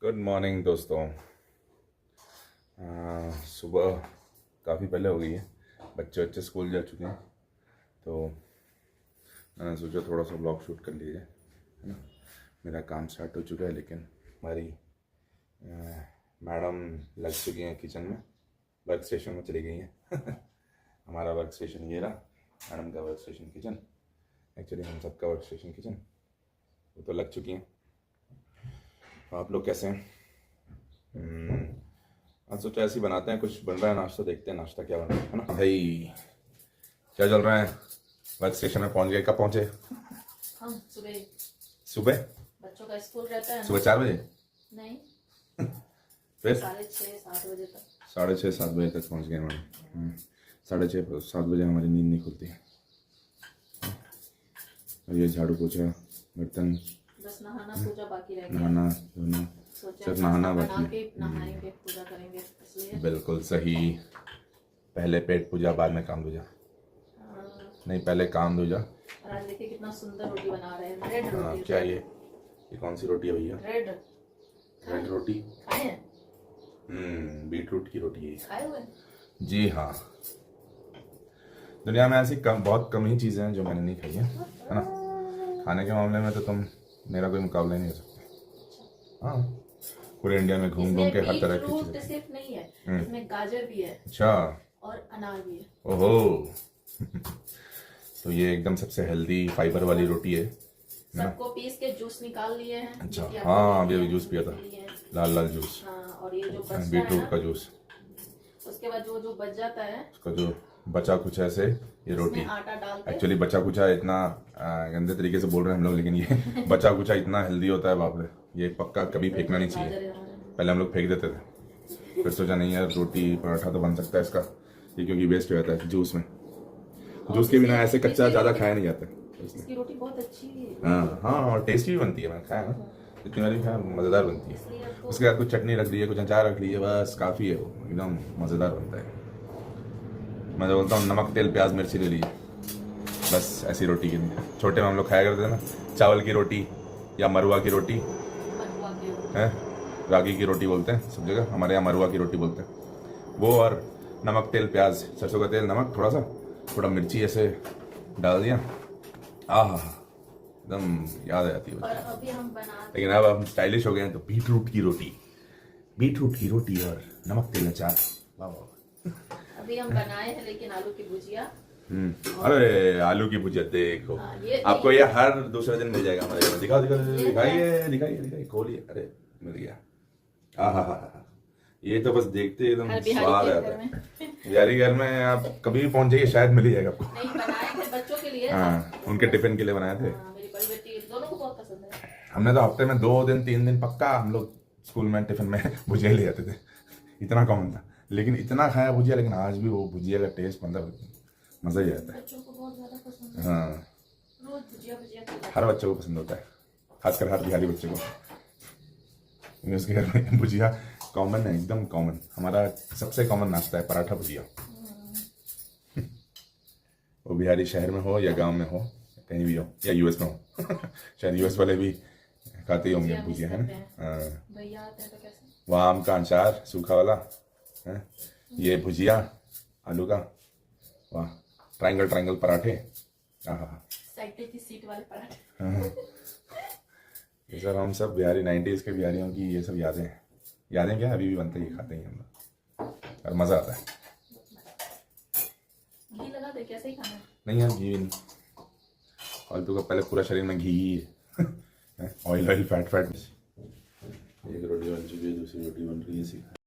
Good morning दोस्तों। सुबह काफ़ी पहले हो गई है, बच्चे स्कूल जा चुके हैं, तो मैंने सोचा थोड़ा सा ब्लॉग शूट कर लिया जाए, है ना। मेरा काम स्टार्ट हो चुका है, लेकिन हमारी मैडम लग चुकी हैं किचन में, वर्क स्टेशन में चली गई हैं। हमारा वर्क स्टेशन ये रहा, मैडम का वर्क स्टेशन किचन, एक्चुअली हम सबका वर्क स्टेशन किचन, वो तो लग चुकी हैं। आप लोग कैसे हैं? आज सोचा ऐसे ही बनाते हैं, कुछ बन रहा है नाश्ता, देखते हैं नाश्ता क्या बन रहा है ना भाई। क्या चल रहा है? वर्क स्टेशन में पहुंच गए? कब पहुंचे? हम सुबह सुबह बच्चों का स्कूल रहता है, सुबह 4 बजे? नहीं फिर 6:30-7 बजे तक। 6:30-7 बजे तक पहुंच गए मैडम। 6:30-7 बजे हमारी नींद नहीं खुलती है। और ये झाड़ू पोछा बर्तन, बस नहाना पूजा बाकी रह गया। नहाना धोना, सिर्फ नहाना बाकी। नहाएंगे, पूजा करेंगे, इसलिए बिल्कुल सही। पहले पेट पूजा, बाद में काम दूजा। नहीं, पहले काम दूजा। और आज देखिए कितना सुंदर रोटी बना रहे हैं, रेड हाँ, रोटी। क्या ये कौन सी रोटी है भैया? रेड रोटी खाए हैं? बीटरूट की रोटी है। खाए हुए? जी हाँ। दुनिया में ऐसी बहुत कम ही चीज़ें हैं जो मैंने नहीं खाई है ना। खाने के मामले में तो तुम मेरा कोई मुकाबला नहीं हो सकता। हाँ, पूरे इंडिया में घूम के हर तरह की चीज़ें। सिर्फ नहीं है, इसमें गाजर भी है। अच्छा। और अनार भी है। ओहो। तो ये एकदम सबसे हेल्दी फाइबर वाली रोटी है। सबको पीस के जूस निकाल लिए हैं। अच्छा, हाँ, अभी जूस पिया था, लाल लाल जूस। हाँ, और ये जो बचता बीटरूट है का जूस, उसके बाद जो बच जाता है, उसका जो बचा कुछ ऐसे ये रोटी, आटा डाल के। एक्चुअली बचा कुचा इतना गंदे तरीके से बोल रहे हैं हम लोग, लेकिन ये बचा कुचा इतना हेल्दी होता है, बाप रे। ये पक्का कभी फेंकना नहीं चाहिए। पहले हम लोग फेंक देते थे, फिर सोचा नहीं यार, रोटी पराठा तो बन सकता है इसका, ये क्योंकि वेस्ट हो जाता है जूस में। जूस के बिना ऐसे कच्चा ज़्यादा खाया नहीं जाता। इसकी रोटी बहुत अच्छी है। हाँ हाँ, और टेस्टी भी बनती है, मैंने खाया ना, जितनी बार भी खाया मज़ेदार बनती है। उसके बाद कुछ चटनी रख ली है, कुछ अचार रख ली है, बस काफ़ी है, वो एकदम मज़ेदार बनता है। मैं तो बोलता हूँ नमक तेल प्याज मिर्ची ले लीजिए, बस ऐसी रोटी के लिए। छोटे में हम लोग खाया करते थे ना, चावल की रोटी या मरुआ की रोटी है, रागी की रोटी बोलते हैं सब जगह, हमारे यहाँ मरुआ की रोटी बोलते हैं वो। और नमक तेल प्याज, सरसों का तेल, नमक थोड़ा सा, थोड़ा मिर्ची ऐसे डाल दिया, आह एकदम याद आ जाती है। अभी हम लेकिन अब हम स्टाइलिश हो गए हैं, तो बीटरूट की रोटी और नमक तेल अचार, वाह वाह। अभी हम बनाए हैं, लेकिन आलू की भुजिया। अरे आलू की भुजिया देखो, आपको ये हर दूसरे दिन मिल जाएगा हमारे यहाँ। दिखाओ दिखाइए, खोलिए, अरे मिल गया। हाँ, ये तो बस देखते एकदम स्वाद आ जाता है। बिहारी घर में आप कभी भी पहुंच जाइए, शायद मिल ही जाएगा आपको। नहीं, बनाए थे बच्चों के लिए। हाँ, उनके टिफिन के लिए बनाए थे। मेरी बड़ी बेटी, दोनों को बहुत पसंद है। हमने तो हफ्ते में 2 दिन 3 दिन पक्का हम लोग स्कूल में टिफिन में भुजिया ले जाते थे, इतना कॉमन था। लेकिन इतना खाया भुजिया, लेकिन आज भी वो भुजिया का टेस्ट मतलब मजा ही आता है। बच्चों को बहुत ज्यादा पसंद है। हाँ, रोज भुजिया हर बच्चे को पसंद होता है, खासकर हर बिहारी बच्चे को। उसके घर में भुजिया कॉमन है, एकदम कॉमन। हमारा सबसे कॉमन नाश्ता है पराठा भुजिया। वो बिहारी शहर में हो या गांव में हो, कहीं भी हो, या यूएस में हो। शायद यूएस वाले भी खाते ही होंगे भुजिया, है ना। भैया आते हैं तो कैसे? वहाँ आम का अचार सूखा वाला है, ये भुजिया आलू का, वाह। ट्रायंगल पराठे, साइकिल की सीट वाले पराठे। ये सब हम सब बिहारी 90s के बिहारियों की ये सब यादें क्या, अभी भी बनते ही खाते ही हम लोग, और मज़ा आता है। घी लगा दे, कैसे ही खाना है? नहीं यार, घी नहीं, फालतू का, पहले पूरा शरीर में घी है, ऑयल फैट। एक रोटी बन चुकी है, दूसरी रोटी बन रही है।